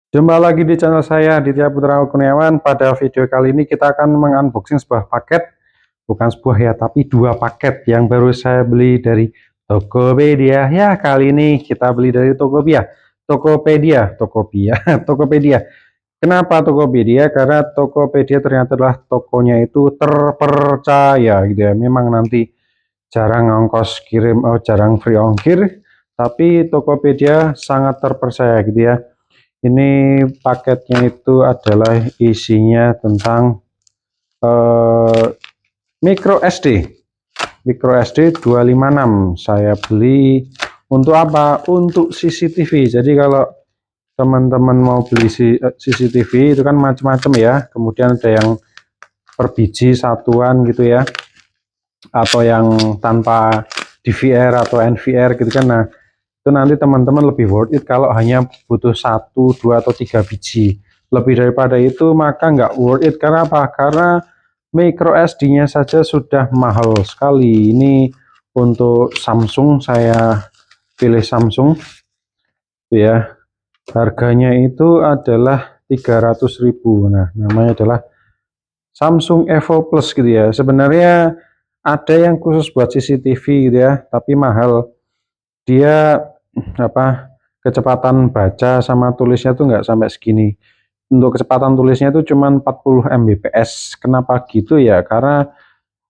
Jumpa lagi di channel saya Aditya Putra Kurniawan. Pada video kali ini kita akan mengunboxing sebuah paket, bukan sebuah ya, tapi dua paket yang baru saya beli dari Tokopedia. Ya, kali ini kita beli dari Tokopedia. Kenapa Tokopedia? Karena Tokopedia ternyata adalah tokonya itu terpercaya gitu ya. Memang nanti jarang ongkos kirim, jarang free ongkir, tapi Tokopedia sangat terpercaya gitu ya. Ini paketnya itu adalah isinya tentang eh, micro SD. Micro SD 256. Saya beli untuk apa? Untuk CCTV. Jadi kalau teman-teman mau beli CCTV itu kan macam-macam ya. Kemudian ada yang per biji satuan gitu ya. Atau yang tanpa DVR atau NVR gitu kan. Nah, itu nanti teman-teman lebih worth it kalau hanya butuh 1, 2, atau 3 biji. Lebih daripada itu maka nggak worth it. Karena apa? Karena micro SD nya saja sudah mahal sekali. Ini untuk Samsung, saya pilih Samsung ya. Harganya itu adalah 300.000. Nah, namanya adalah Samsung Evo Plus gitu ya. Sebenarnya ada yang khusus buat CCTV gitu ya, tapi mahal. Dia apa, kecepatan baca sama tulisnya tuh nggak sampai segini. Untuk kecepatan tulisnya itu cuma 40 Mbps. Kenapa gitu ya? Karena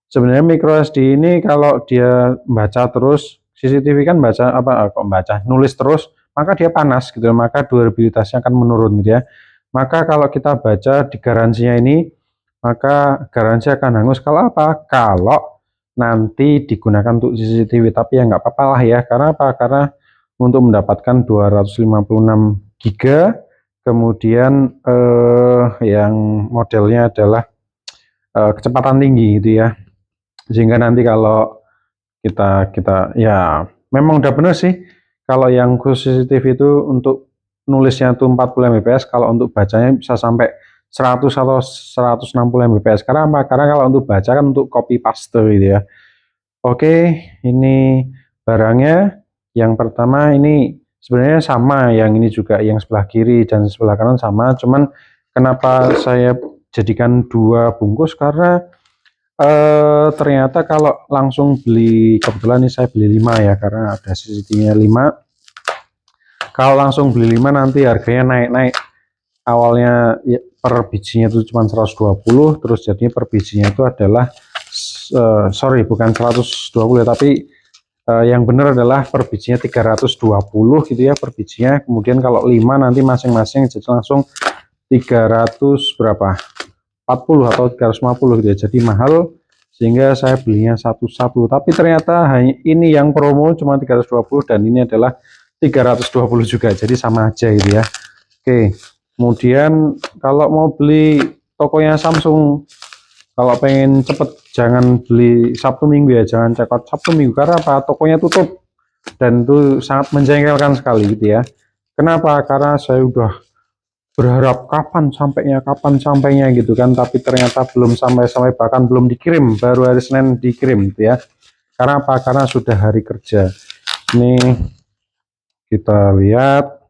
sebenarnya micro SD ini kalau dia baca terus, CCTV kan baca apa, kok baca, nulis terus, maka dia panas gitu, maka durabilitasnya akan menurun gitu ya. Maka kalau kita baca di garansinya ini, maka garansi akan hangus kalau apa? Kalau nanti digunakan untuk CCTV. Tapi ya nggak apa-apa lah ya. Karena apa? Karena untuk mendapatkan 256 GB, kemudian yang modelnya adalah kecepatan tinggi gitu ya. Sehingga nanti kalau kita ya memang udah bener sih, kalau yang khusus CCTV itu untuk nulisnya tuh 40 Mbps, kalau untuk bacanya bisa sampai 100 atau 160 Mbps. Karena apa? Karena kalau untuk baca kan untuk copy paste gitu ya. Oke, ini barangnya. Yang pertama ini sebenarnya sama, yang ini juga, yang sebelah kiri dan sebelah kanan sama, cuman kenapa saya jadikan 2 bungkus? Karena ternyata kalau langsung beli, kebetulan ini saya beli 5 ya, karena ada CCTV-nya 5. Kalau langsung beli 5 nanti harganya naik-naik. Awalnya ya, per bijinya itu cuma 120, terus jadinya per bijinya itu adalah sorry, bukan 120 ya, tapi yang benar adalah per bijinya 320 gitu ya per bijinya. Kemudian kalau 5 nanti masing-masing jadi langsung 300 berapa? 40 atau 350 gitu ya. Jadi mahal, sehingga saya belinya satu-satu. Tapi ternyata ini yang promo cuma 320 dan ini adalah 320 juga. Jadi sama aja gitu ya. Oke. Kemudian kalau mau beli tokonya Samsung, kalau pengen cepet jangan beli Sabtu Minggu ya, jangan check out Sabtu Minggu. Karena apa? Tokonya tutup dan itu sangat menjengkelkan sekali gitu ya. Kenapa? Karena saya udah berharap kapan sampainya gitu kan, tapi ternyata belum sampai, bahkan belum dikirim, baru hari Senin dikirim gitu ya. Karena apa? Karena sudah hari kerja. Ini kita lihat.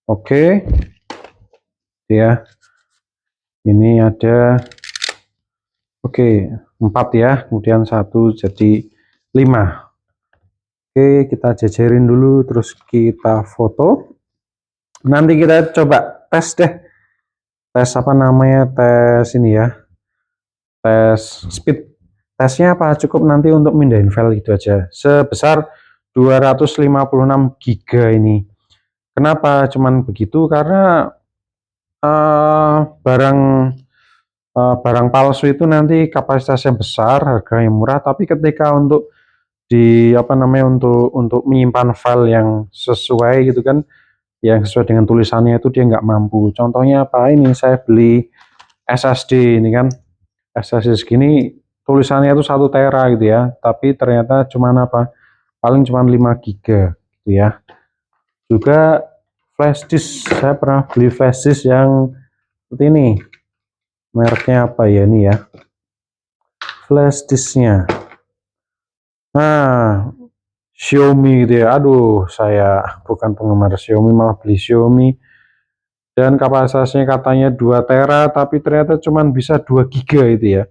Oke ya, ini ada, oke, 4 ya, kemudian 1 jadi 5. Oke, kita jajarin dulu, terus kita foto. Nanti kita coba tes deh. Tes apa namanya? Tes ini ya. Tes speed. Tesnya apa? Cukup nanti untuk mindahin file gitu aja. Sebesar 256 GB ini. Kenapa cuman begitu? Karena barang barang palsu itu nanti kapasitasnya besar, harganya murah, tapi ketika untuk di apa namanya, untuk menyimpan file yang sesuai gitu kan, yang sesuai dengan tulisannya itu dia nggak mampu. Contohnya apa? Ini saya beli SSD ini kan, SSD segini tulisannya itu 1 tera gitu ya, tapi ternyata cuman apa, paling cuman 5 GB gitu ya. Juga flash disk, saya pernah beli flash disk yang seperti ini, mereknya apa ya ini ya, flash disknya, nah Xiaomi gitu ya. Aduh, saya bukan penggemar Xiaomi, malah beli Xiaomi dan kapasitasnya katanya 2 tera tapi ternyata cuman bisa 2 giga itu ya.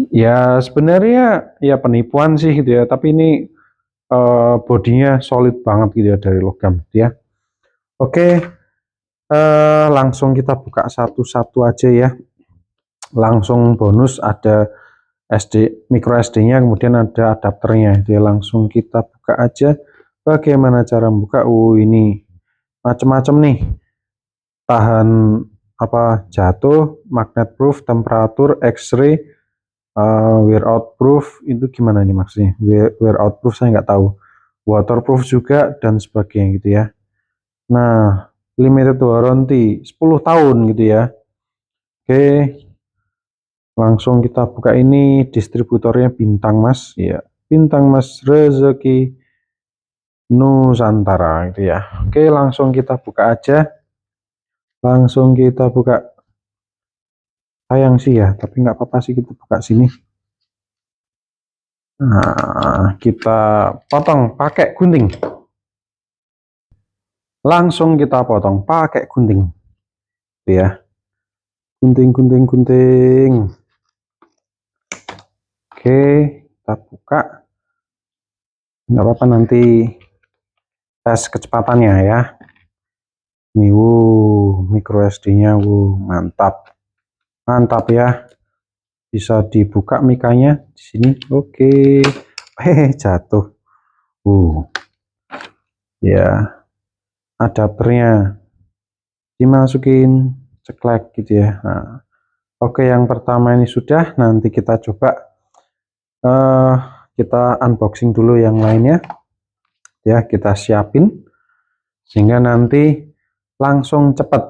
Ya sebenarnya ya penipuan sih gitu ya, tapi ini bodinya solid banget gitu ya dari logam gitu ya. Oke, langsung kita buka satu-satu aja ya. Langsung bonus ada micro SD-nya, kemudian ada adapternya. Dia langsung kita buka aja. Bagaimana cara membuka? Ini macam-macam nih. Tahan apa jatuh, magnet proof, temperatur, X-ray, wear out proof. Itu gimana nih maksudnya? Wear out proof saya nggak tahu. Waterproof juga dan sebagainya gitu ya. Nah, limited warranty 10 tahun gitu ya. Oke, langsung kita buka. Ini distributornya Bintang Mas ya. Bintang Mas Rezeki Nusantara gitu ya. Oke, langsung kita buka aja. Langsung kita buka. Sayang sih ya, tapi nggak apa-apa sih kita buka sini. Nah, kita potong pakai gunting. Langsung kita potong pakai gunting. Gitu ya. Gunting. Oke, kita buka. Nggak apa-apa, nanti tes kecepatannya ya. Ini micro SD-nya mantap ya, bisa dibuka mikanya di sini. Oke, jatuh. Ya, adapternya dimasukin, ceklek gitu ya. Nah, oke, yang pertama ini sudah. Nanti kita coba kita unboxing dulu yang lainnya ya. Kita siapin sehingga nanti langsung cepet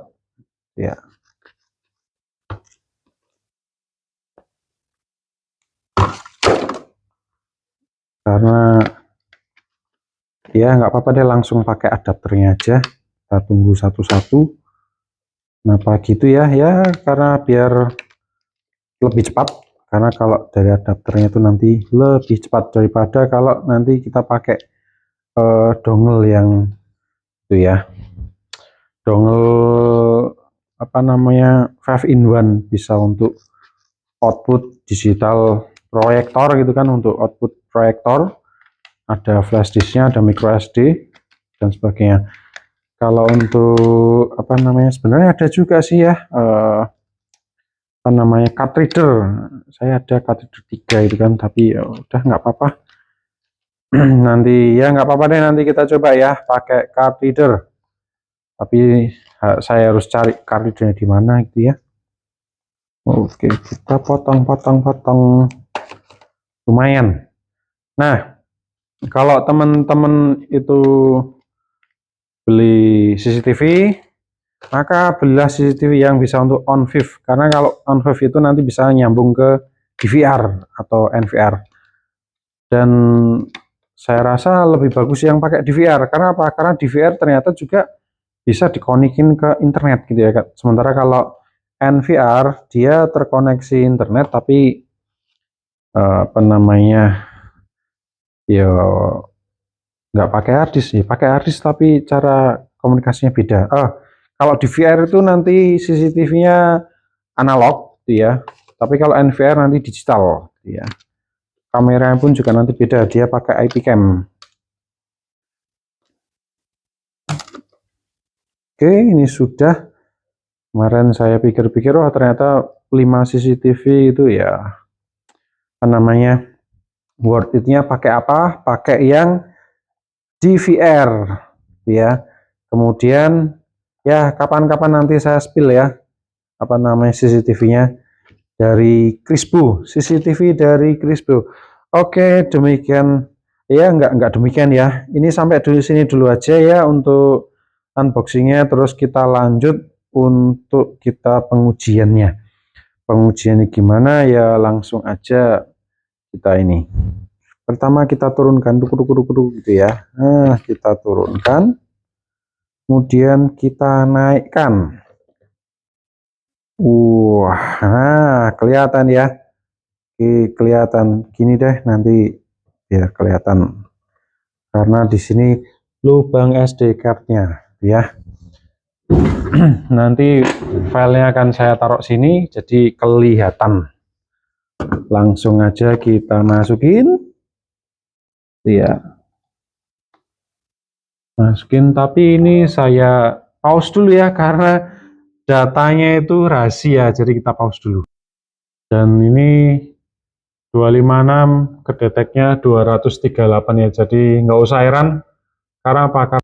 ya. Karena ya nggak apa-apa deh, langsung pakai adapternya aja. Kita tunggu satu-satu. Kenapa gitu ya? Ya karena biar lebih cepat. Karena kalau dari adapternya itu nanti lebih cepat daripada kalau nanti kita pakai dongle yang itu ya. Dongle apa namanya 5-in-1, bisa untuk output digital proyektor gitu kan, untuk output proyektor, ada flash disknya, ada micro SD dan sebagainya. Kalau untuk apa namanya, sebenarnya ada juga sih ya apa namanya card reader. Saya ada card reader 3 itu kan, tapi ya udah nggak apa-apa. Nanti ya nggak apa-apa deh, nanti kita coba ya pakai card reader. Tapi saya harus cari card readernya di mana gitu ya. Oke, kita potong lumayan. Nah, kalau teman-teman itu beli CCTV, maka belilah CCTV yang bisa untuk on-viv, karena kalau on-viv itu nanti bisa nyambung ke DVR atau NVR. Dan saya rasa lebih bagus yang pakai DVR. Karena apa? Karena DVR ternyata juga bisa dikonekin ke internet gitu ya. Sementara kalau NVR dia terkoneksi internet tapi apa namanya, ya nggak pakai harddisk ya, pakai harddisk tapi cara komunikasinya beda. Kalau DVR itu nanti CCTV-nya analog gitu ya, tapi kalau NVR nanti digital gitu ya. Kameranya pun juga nanti beda, dia pakai IP cam. Oke, ini sudah. Kemarin saya pikir-pikir, oh ternyata 5 CCTV itu ya apa namanya, worth it-nya pakai apa? Pakai yang DVR ya. Kemudian ya kapan-kapan nanti saya spill ya apa namanya CCTV-nya dari Crispo, CCTV dari Crispo. Oke, demikian ya, enggak demikian ya. Ini sampai dulu sini dulu aja ya untuk unboxingnya, terus kita lanjut untuk kita pengujiannya. Pengujiannya gimana ya, langsung aja kita ini. Pertama kita turunkan dulu gitu ya. Nah, kita turunkan. Kemudian kita naikkan. Wah, nah, kelihatan ya. Oke, kelihatan gini deh nanti biar kelihatan. Karena di sini lubang SD card-nya ya. Nanti filenya akan saya taruh sini jadi kelihatan. Langsung aja kita masukin. Iya. Masukin, tapi ini saya pause dulu ya karena datanya itu rahasia, jadi kita pause dulu. Dan ini 256 kedeteknya 238 ya, jadi nggak usah heran karena apa?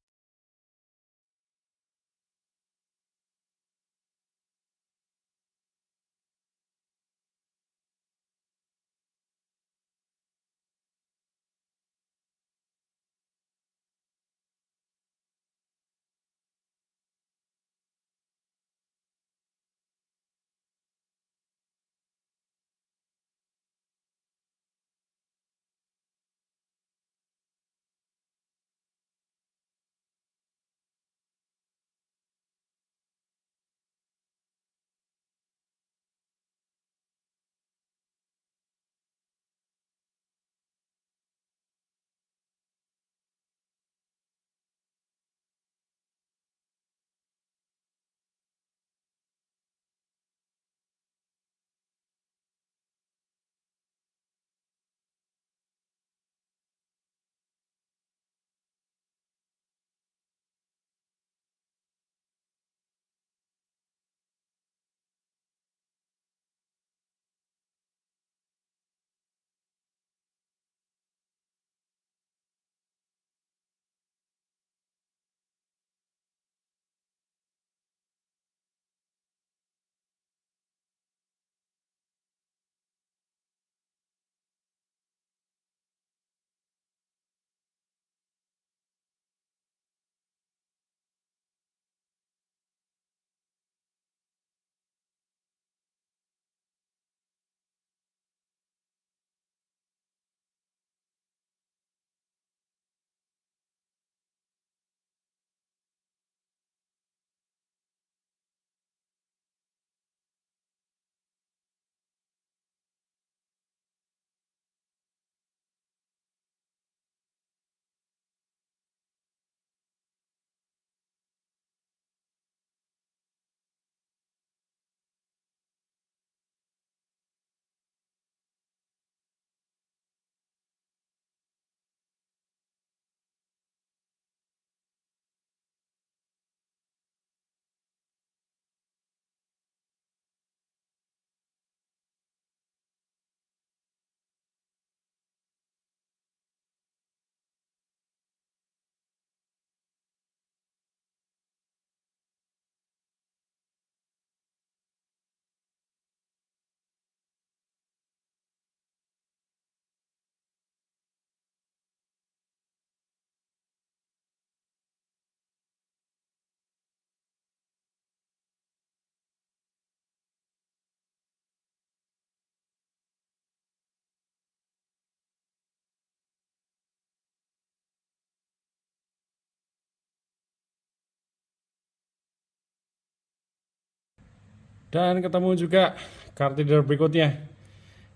Dan ketemu juga card reader berikutnya.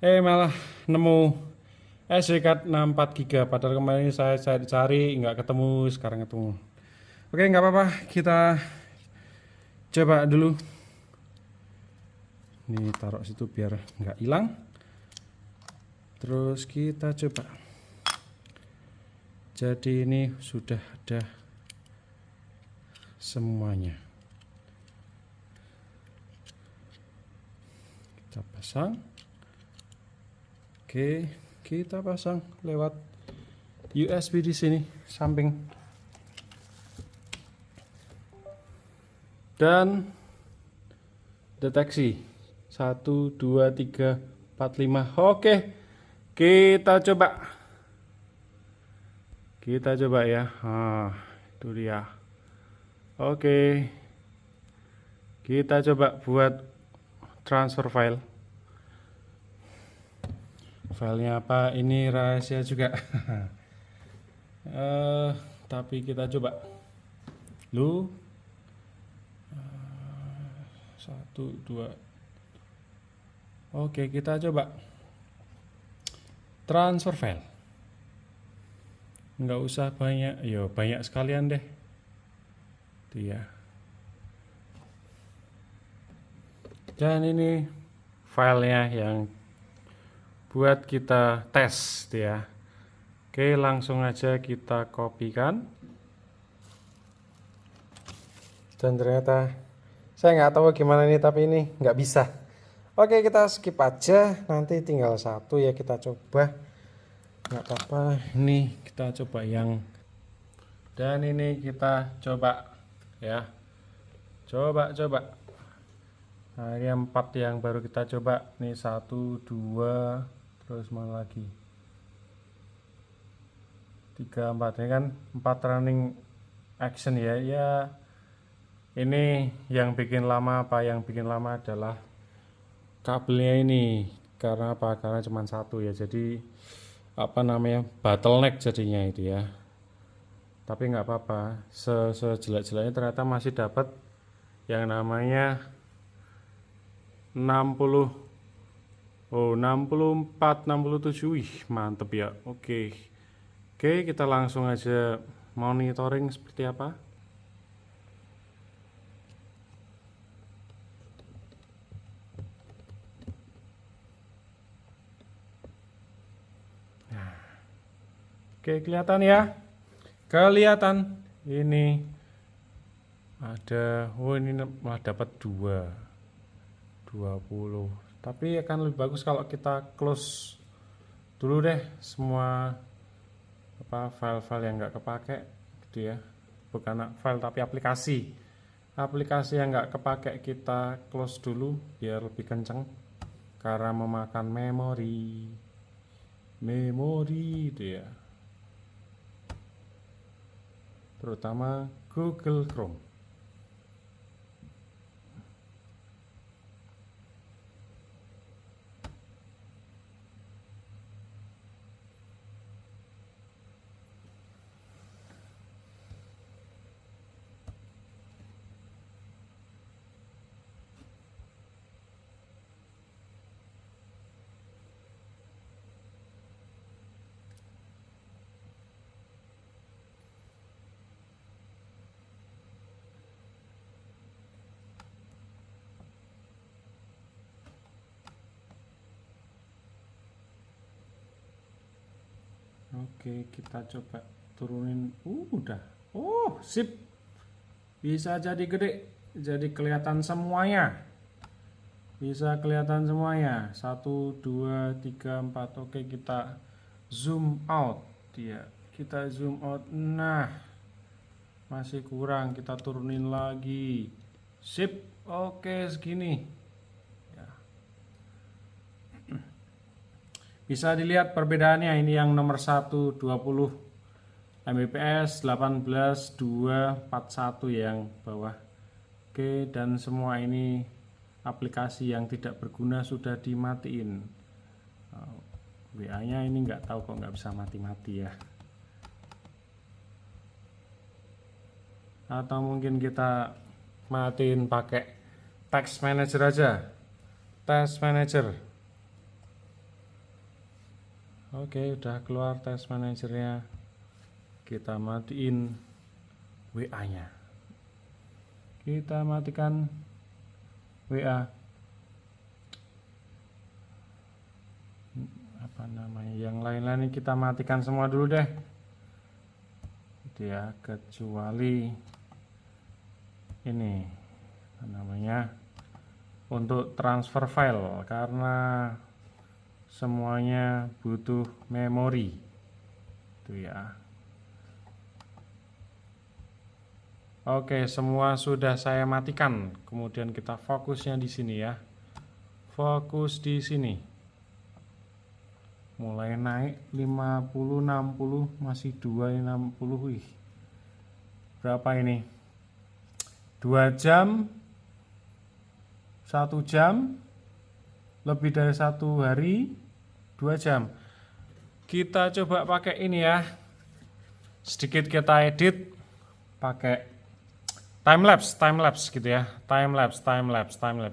Malah nemu SD card 64 GB. Padahal kemarin saya cari nggak ketemu, sekarang ketemu. Oke, nggak apa-apa, kita coba dulu. Ini taruh situ biar nggak hilang. Terus kita coba. Jadi ini sudah ada semuanya. Kita pasang. Oke, kita pasang lewat USB di sini samping. Dan deteksi 1 2 3 4 5. Oke. Kita coba. Kita coba ya. Itu dia. Oke. Kita coba buat transfer file. Filenya apa? Ini rahasia juga. Tapi kita coba. Lu 1 2. Oke, kita coba transfer file. Nggak usah banyak, yo banyak sekalian deh. Itu ya. Dan ini filenya yang buat kita tes ya. Oke, langsung aja kita kopikan. Dan ternyata saya nggak tahu gimana ini, tapi ini nggak bisa. Oke, kita skip aja, nanti tinggal satu ya, kita coba. Nggak apa-apa, ini kita coba yang, dan ini kita coba ya, coba. Nah, ini 4 yang baru kita coba. Nih 1, 2, terus mana lagi? 3, 4. Ini kan 4 running action ya. Ya, ini yang bikin lama apa? Yang bikin lama adalah kabelnya ini. Karena apa? Karena cuma satu ya. Jadi apa namanya? Bottleneck jadinya itu ya. Tapi nggak apa-apa. Sejelek-jeleknya ternyata masih dapat yang namanya 60, 64, 67. Wih, mantep ya. Oke, kita langsung aja monitoring seperti apa. Nah, oke, kelihatan ya, kelihatan ini ada, oh ini malah dapat 20, tapi akan lebih bagus kalau kita close dulu deh semua apa file-file yang nggak kepake gitu ya, bukan file tapi aplikasi yang nggak kepake kita close dulu biar lebih kenceng karena memakan memori itu ya, terutama Google Chrome. Oke, kita coba turunin. Udah. Oh, sip. Bisa jadi gede. Jadi kelihatan semuanya. Bisa kelihatan semuanya. 1, 2, 3, 4. Oke, kita zoom out. Ya, kita zoom out. Nah, masih kurang. Kita turunin lagi. Sip. Oke, segini. Bisa dilihat perbedaannya, ini yang nomor 1 20 Mbps, 18 241 yang bawah. Oke, dan semua ini aplikasi yang tidak berguna sudah dimatiin. WA-nya ini nggak tahu kok nggak bisa mati-mati ya. Atau mungkin kita matiin pakai Task Manager aja. Task Manager. Oke, udah keluar Task Managernya. Kita matiin WA-nya. Kita matikan WA. Apa namanya? Yang lain-lain kita matikan semua dulu deh. Itu ya, kecuali ini apa namanya? Untuk transfer file, karena semuanya butuh memori itu ya. Oke, semua sudah saya matikan. Kemudian kita fokusnya di sini ya. Fokus di sini. Mulai naik 50, 60, masih 260. Wih. Berapa ini? 2 jam, 1 jam, lebih dari 1 hari, 2 jam. Kita coba pakai ini ya. Sedikit kita edit pakai time lapse gitu ya. Time lapse.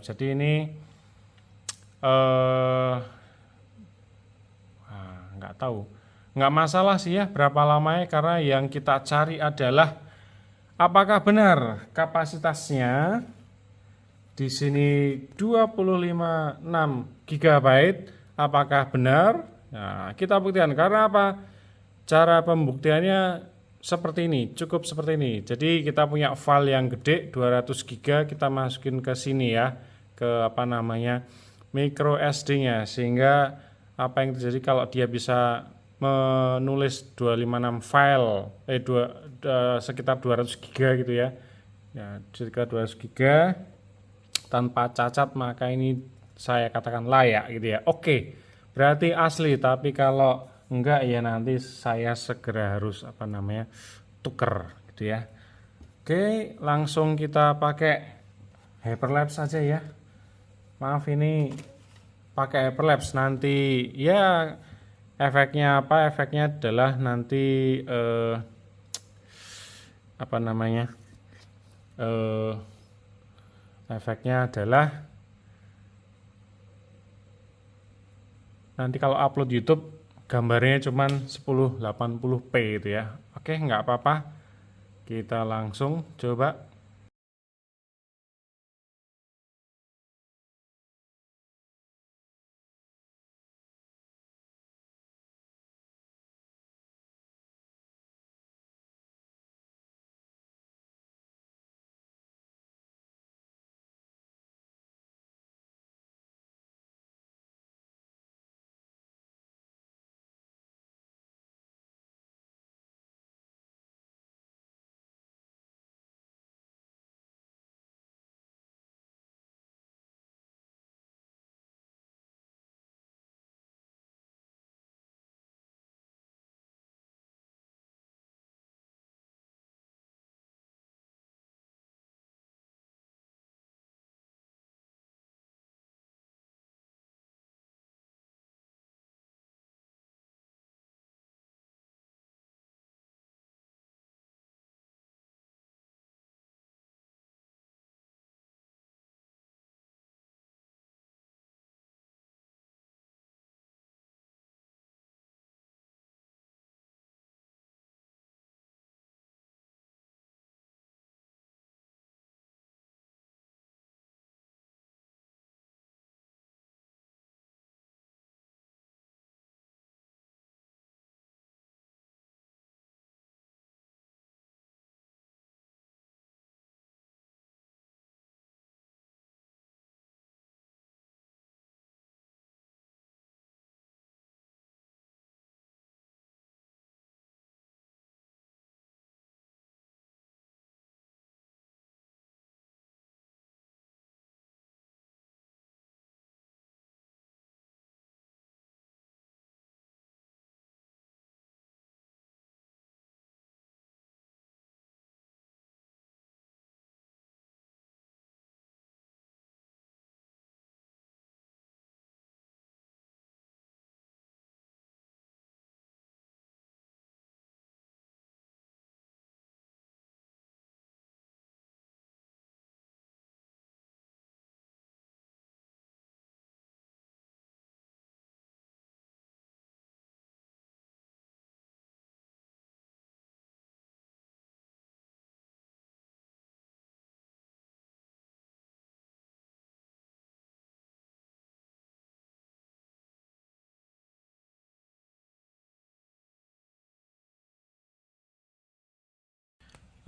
Jadi ini nggak tahu. Nggak masalah sih ya berapa lamanya, karena yang kita cari adalah apakah benar kapasitasnya di sini 256 GB. Apakah benar? Nah, kita buktikan karena apa? Cara pembuktiannya seperti ini, cukup seperti ini. Jadi kita punya file yang gede 200 GB, kita masukin ke sini ya, ke apa namanya, micro SD-nya, sehingga apa yang terjadi kalau dia bisa menulis 256 file sekitar 200 GB gitu ya. Ya, sekitar 200 GB tanpa cacat, maka ini saya katakan layak gitu ya. Oke, berarti asli. Tapi kalau enggak ya nanti saya segera harus apa namanya tuker gitu ya. Oke, langsung kita pakai hyperlapse saja ya. Maaf ini pakai hyperlapse, nanti ya efeknya apa? Efeknya adalah nanti apa namanya? Efeknya adalah nanti kalau upload YouTube gambarnya cuman 1080p gitu ya. Oke, nggak apa-apa. Kita langsung coba.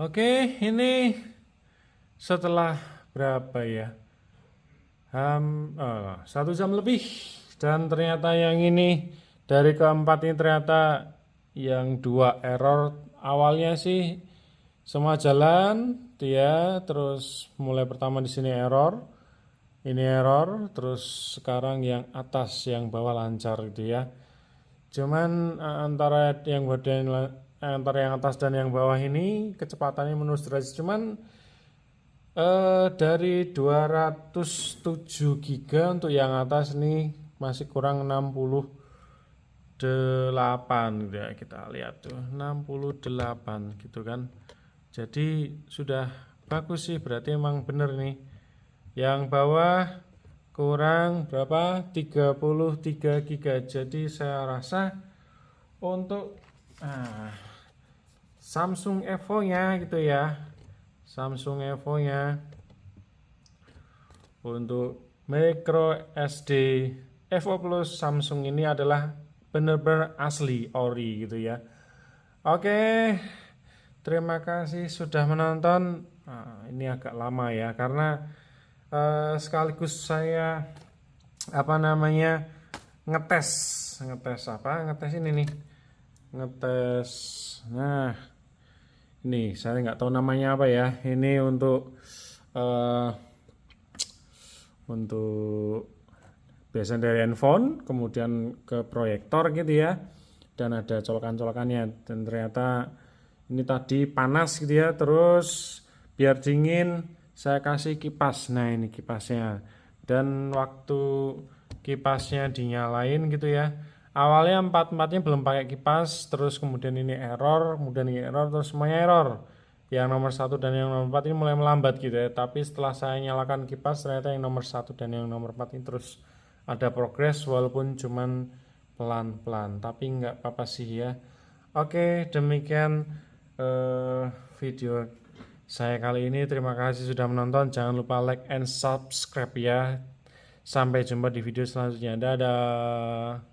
Oke, ini setelah berapa ya? 1 jam lebih, dan ternyata yang ini dari keempat ini ternyata yang dua error. Awalnya sih semua jalan dia, terus mulai pertama di sini error, ini error, terus sekarang yang atas yang bawah lancar gitu ya. Cuman antara yang atas dan yang bawah ini kecepatannya menurut derajat, cuman dari 207 GB untuk yang atas ini masih kurang 68 gitu ya. Kita lihat tuh 68 gitu kan. Jadi sudah bagus sih, berarti emang bener nih. Yang bawah kurang berapa? 33 GB. Jadi saya rasa untuk Samsung Evo nya gitu ya. Samsung Evo nya Untuk micro SD Evo Plus Samsung ini adalah benar-benar asli ori gitu ya. Oke, terima kasih sudah menonton. Nah, ini agak lama ya karena sekaligus saya apa namanya ngetes ngetes ini nih, ngetes. Nah, ini saya nggak tahu namanya apa ya. Ini eh, untuk biasanya dari handphone kemudian ke proyektor gitu ya, dan ada colokan-colokannya, dan ternyata ini tadi panas gitu ya, terus biar dingin saya kasih kipas. Nah ini kipasnya, dan waktu kipasnya dinyalain gitu ya, awalnya empat-empatnya belum pakai kipas, terus kemudian ini error, kemudian ini error, terus semuanya error. Yang nomor 1 dan yang nomor 4 ini mulai melambat gitu ya, tapi setelah saya nyalakan kipas ternyata yang nomor 1 dan yang nomor 4 ini terus ada progres walaupun cuman pelan-pelan, tapi nggak apa-apa sih ya. Oke, demikian video saya kali ini. Terima kasih sudah menonton, jangan lupa like and subscribe ya. Sampai jumpa di video selanjutnya, dadah.